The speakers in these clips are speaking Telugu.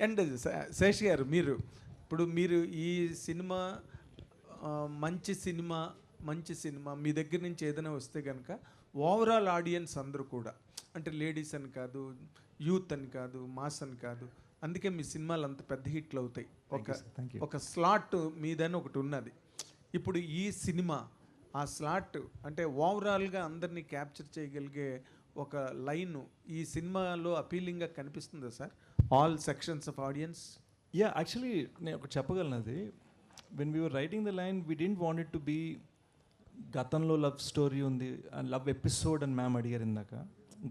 అండ్ శేష్ గారు, మీరు ఈ సినిమా మంచి సినిమా మీ దగ్గర నుంచి ఏదైనా వస్తే కనుక ఓవరాల్ ఆడియన్స్ అందరూ కూడా, అంటే లేడీస్ అని కాదు, యూత్ అని కాదు, మాస్ అని కాదు, అందుకే మీ సినిమాలు అంత పెద్ద హిట్లు అవుతాయి. ఒక స్లాట్ మీదని ఒకటి ఉన్నది. ఇప్పుడు ఈ సినిమా ఆ స్లాట్ అంటే ఓవరాల్గా అందరినీ క్యాప్చర్ చేయగలిగే ఒక లైన్ ఈ సినిమాలో అపీలింగ్గా కనిపిస్తుందా sir, all sections of audience? Yeah, actually నేను ఒకటి చెప్పగలను. అది when we were writing the line we didn't want it to be గతంలో లవ్ స్టోరీ ఉంది అండ్ లవ్ ఎపిసోడ్ అని మ్యామ్ అడిగారు ఇందాక.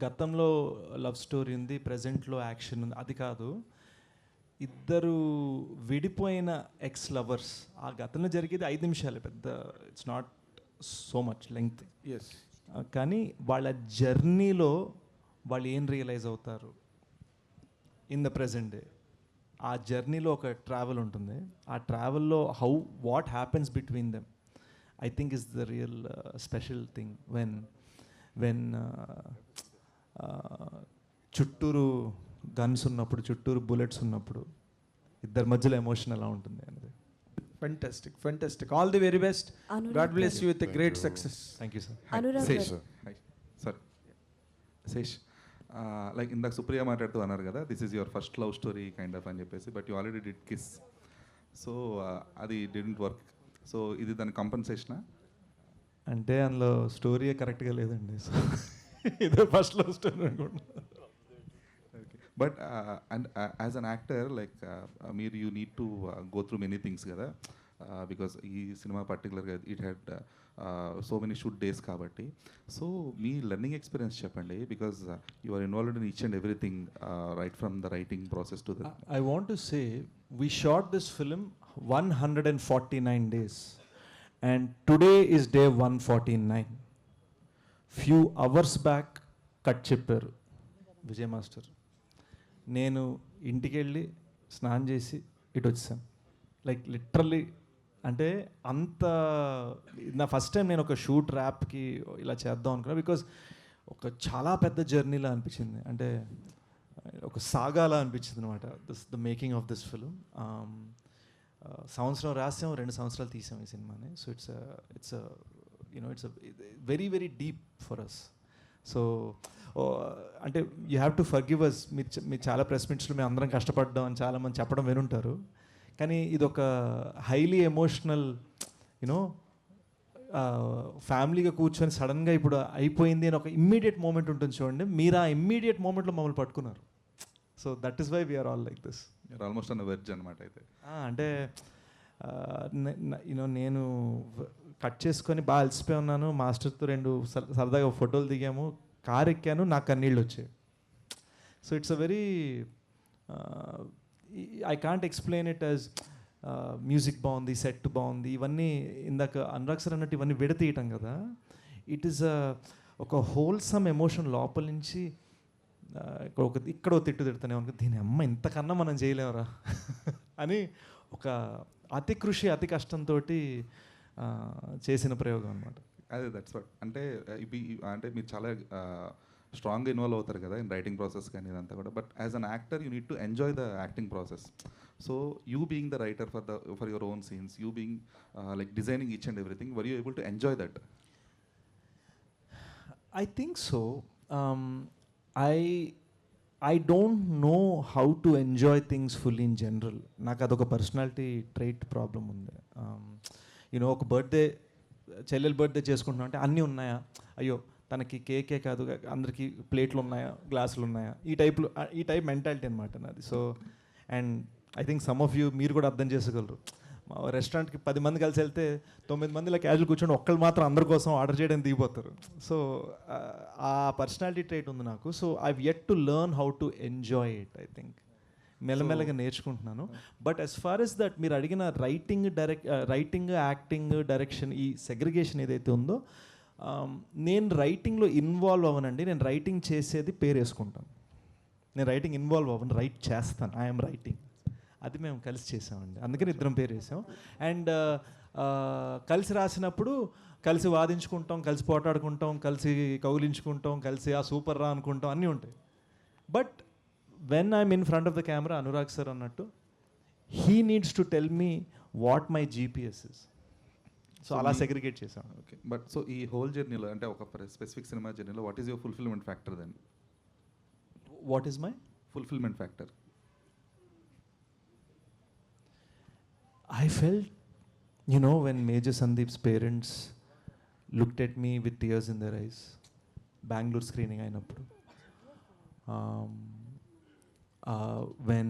గతంలో లవ్ స్టోరీ ఉంది, ప్రజెంట్లో యాక్షన్ ఉంది, అది కాదు. ఇద్దరు విడిపోయిన ఎక్స్ లవర్స్, ఆ గతంలో జరిగేది 5 నిమిషాలే, పెద్ద it's not so much length. Yes. కానీ వాళ్ళ జర్నీలో వాళ్ళు ఏం రియలైజ్ అవుతారు ఇన్ ద ప్రజెంట్ డే, ఆ జర్నీలో ఒక ట్రావెల్ ఉంటుంది. ఆ ట్రావెల్లో what happens between them I think is the real special thing. When చుట్టూరు గన్స్ ఉన్నప్పుడు, చుట్టూరు బుల్లెట్స్ ఉన్నప్పుడు ఇద్దరి మధ్యలో ఎమోషన్ ఎలా ఉంటుంది అనేది. Fantastic. All the very best. God bless you with a great success. Thank you, sir. Sesh, hi. Sorry. Sesh, like ఇందాక సుప్రియ మాట్లాడుతూ అన్నారు కదా, this is your first love story kind of అని చెప్పేసి, but you already did kiss. So అది డిడెంట్ వర్క్. సో ఇది దాని కంపెన్సేషనా? అంటే అందులో స్టోరీ కరెక్ట్గా లేదండి. సో ఇదే ఫస్ట్ లవ్ స్టోరీ అనుకుంటున్నాను. But and as an actor like మీరు you need to go through many things కదా, బికాస్ ఈ సినిమా పర్టికులర్గా it had so many shoot days కాబట్టి. సో మీ లెర్నింగ్ ఎక్స్పీరియన్స్ చెప్పండి, because you are involved in each and everything right from the writing process to the. I want to say we shot this film 149 days and today is day 149. Few hours back cut చెప్పారు విజయ్ మాస్టర్. నేను ఇంటికి వెళ్ళి స్నానం చేసి ఇటు వచ్చాను. లైక్ లిటరల్లీ, అంటే అంత నా ఫస్ట్ టైం నేను ఒక షూట్ ర్యాప్కి ఇలా చేద్దాం అనుకున్నా. బికాజ్ ఒక చాలా పెద్ద జర్నీలా అనిపించింది, అంటే ఒక సాగాలా అనిపించింది అనమాట the making of this film. సంవత్సరం రాసాం, 2 సంవత్సరాలు తీసాం ఈ సినిమాని. So it's very very deep for us. So అంటే you have to forgive us. మీరు చాలా ప్రెస్ మీట్స్లో మేము అందరం కష్టపడ్డాం అని చాలామంది చెప్పడం వినుంటారు. కానీ ఇది ఒక హైలీ ఎమోషనల్ ఫ్యామిలీగా కూర్చొని సడన్గా ఇప్పుడు అయిపోయింది అని ఒక ఇమ్మీడియట్ మూమెంట్ ఉంటుంది చూడండి. మీరు ఆ ఇమ్మీడియట్ మూమెంట్లో మమ్మల్ని పట్టుకున్నారు. So that is why we're all like this. Almost on verge అనమాట అయితే. అంటే నేను కట్ చేసుకొని బాగా అలసిపోయి ఉన్నాను. మాస్టర్తో 2 సరదాగా ఫోటోలు దిగాము, కార్ ఎక్కాను, నాకు కన్నీళ్ళు వచ్చాయి. So it's a very I can't explain it as music బాగుంది, సెట్ బాగుంది, ఇవన్నీ ఇందాక అనురాగ్ సార్ అన్నట్టు ఇవన్నీ విడతీయటం కదా. ఇట్ ఈస్ ఒక హోల్సమ్ ఎమోషన్ లోపల నుంచి. ఇక్కడ తిట్టు తిడుతూనే అనుకో, దీని అమ్మ ఇంతకన్నా మనం చేయలేమరా అని ఒక అతి కృషి, అతి కష్టంతో చేసిన ప్రయోగం అనమాట. అదే దట్స్ వాట్. అంటే మీరు చాలా స్ట్రాంగ్గా ఇన్వాల్వ్ అవుతారు కదా ఇన్ రైటింగ్ ప్రాసెస్ కానీ ఇదంతా కూడా. But as an actor you need to enjoy the acting process. So you being the writer for your own scenes, you being like designing each and everything, were you able to enjoy that? I think so. I don't know how to enjoy things fully in general. నాకు అదొక పర్సనాలిటీ ట్రైట్ ప్రాబ్లం ఉంది. ఒక బర్త్డే, చెల్లెలు బర్త్డే చేసుకుంటున్నాం అంటే అన్నీ ఉన్నాయా, అయ్యో తనకి కేకే కాదు అందరికీ ప్లేట్లు ఉన్నాయా, గ్లాసులు ఉన్నాయా, ఈ టైప్ మెంటాలిటీ అనమాట నాది. So and I think some of you మీరు కూడా అర్థం చేసుకోగలరు. రెస్టారెంట్కి 10 మంది కలిసి వెళ్తే 9 మంది ఇలా క్యాజువల్ కూర్చొని ఒక్కళ్ళు మాత్రం అందరి కోసం ఆర్డర్ చేయడానికి దిగిపోతారు. సో ఆ పర్సనాలిటీ ట్రైట్ ఉంది నాకు. So I've yet to learn how to enjoy it. I think మెల్లమెల్లగా నేర్చుకుంటున్నాను. But as far as that మీరు అడిగిన రైటింగ్, యాక్టింగ్, డైరెక్షన్, ఈ సెగ్రిగేషన్ ఏదైతే ఉందో, నేను రైటింగ్లో ఇన్వాల్వ్ అవ్వనండి. నేను రైటింగ్ చేసేది పేరు వేసుకుంటాను. నేను రైటింగ్ ఇన్వాల్వ్ అవ్వను, రైట్ చేస్తాను. I'm writing. అది మేము కలిసి చేసామండి, అందుకని ఇద్దరం పేరు వేసాం. అండ్ కలిసి రాసినప్పుడు కలిసి వాదించుకుంటాం, కలిసి పోటాడుకుంటాం, కలిసి కౌలించుకుంటాం, కలిసి ఆ సూపర్ రా అనుకుంటాం, అన్నీ ఉంటాయి. But when I'm in front of the camera Anurag sir అన్నట్టు he needs to tell me what my GPS is. So అలా సెగ్రిగేట్ చేశాను. ఓకే, బట్ సో ఈ హోల్ జర్నీలో అంటే ఒక స్పెసిఫిక్ సినిమా జర్నీలో what is your fulfilment factor then? What is my fulfilment factor? I felt, you know, when Major Sandeep's parents looked at me with tears in their eyes, Bangalore screening అయినప్పుడు, when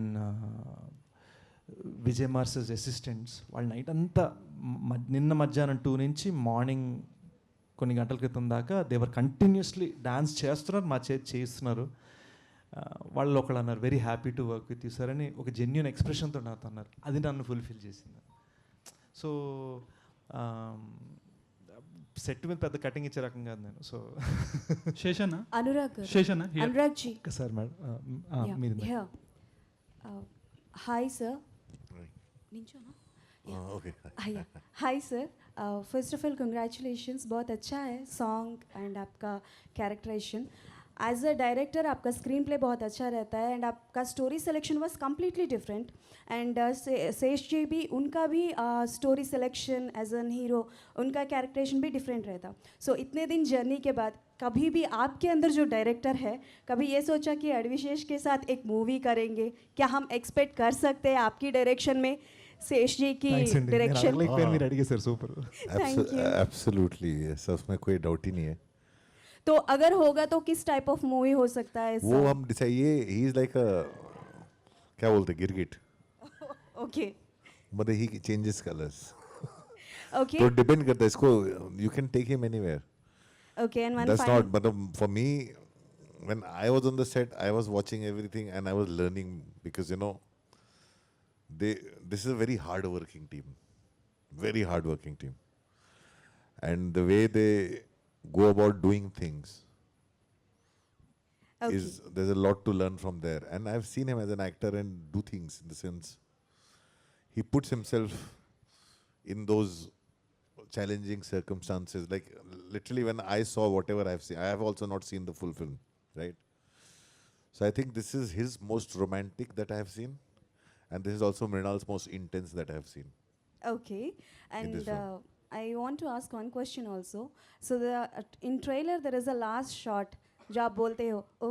Vijay Mars's assistants వాళ్ళ నైట్ అంతా నిన్న మధ్యాహ్నం 2 నుంచి మార్నింగ్ కొన్ని గంటల క్రితం దాకా దేవర్ కంటిన్యూస్లీ డాన్స్ చేస్తున్నారు, మా చేస్తున్నారు. వాళ్ళు ఒకళ్ళు అన్నారు very happy to work with you sir అని ఒక జెన్యున్ ఎక్స్ప్రెషన్తో నాతో అన్నారు. అది నన్ను ఫుల్ఫిల్ చేసింది. సో సెట్ మీద పెద్ద కటింగ్ ఇచ్చే రకం కాదు నేను. సో శేషన్న అనురాగ్ శేషన్న here. Anurag ji sir madam మీరు హాయ్ సార్ నించోనా okay hi sir first of all congratulations बहुत अच्छा है सॉन्ग एंड आपका कैरेक्टराइजेशन एज अ डायरेक्टर आपका स्क्रीन प्ले बहुत अच्छा रहता है एंड आपका story selection was completely different and Sesh ji भी उनका भी story selection as an hero उनका कैरेक्टराइजेशन भी डिफरेंट रहता. सो इतने दिन जर्नी के बाद कभी भी आपके अंदर जो डायरेक्टर है कभी ये सोचा कि अडविशेष के साथ एक मूवी करेंगे? क्या हम एक्सपेक्ट कर सकते हैं आपकी डायरेक्शन में शेष जी की डायरेक्शन? మీరు అడిగేశారు super. Thank you. Absolutely yes, उसमें कोई डाउट ही नहीं है. तो अगर होगा तो किस टाइप ऑफ मूवी हो सकता है? वो हम डिसाइड, ये ही इज लाइक अ क्या बोलते गिरगिट, ओके मतलब ही चेंजेस कलर्स. ओके तो डिपेंड करता है इसको, you can take him anywhere. Okay and one That's not, but for me, when I was on the set, I was watching everything and I was learning because you know, this is a very hard working team, and the way they go about doing things Okay. is there's a lot to learn from there. And I've seen him as an actor and do things in the sense he puts himself in those challenging circumstances. Like literally when I saw whatever I've seen, I have also not seen the full film, right? So I think this is his most romantic that I have seen, and this is also Mrinal's most intense that I have seen. Okay and this film. I want to ask one question also. So the in trailer there is a last shot जो आप बोलते हो ओ.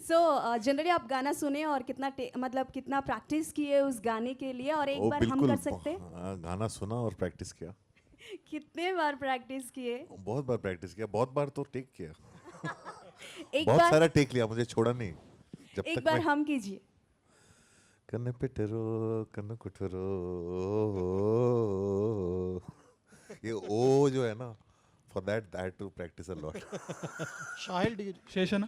सो जनरली आप गाना सुने और कितना मतलब कितना प्रैक्टिस किए उस गाने के लिए और एक बार हम कर सकते हैं? गाना सुना और प्रैक्टिस किया. कितने बार प्रैक्टिस किए? बहुत बार प्रैक्टिस किया, बहुत बार तो टेक किया. एक बहुत बार सारा टेक लिया, मुझे छोड़ा नहीं जब एक तक बार मैं हम कीजिए. कन्न पिटरो कन्न कुटरो. ये ओ जो है ना, for that I had to practice a lot. Seshanna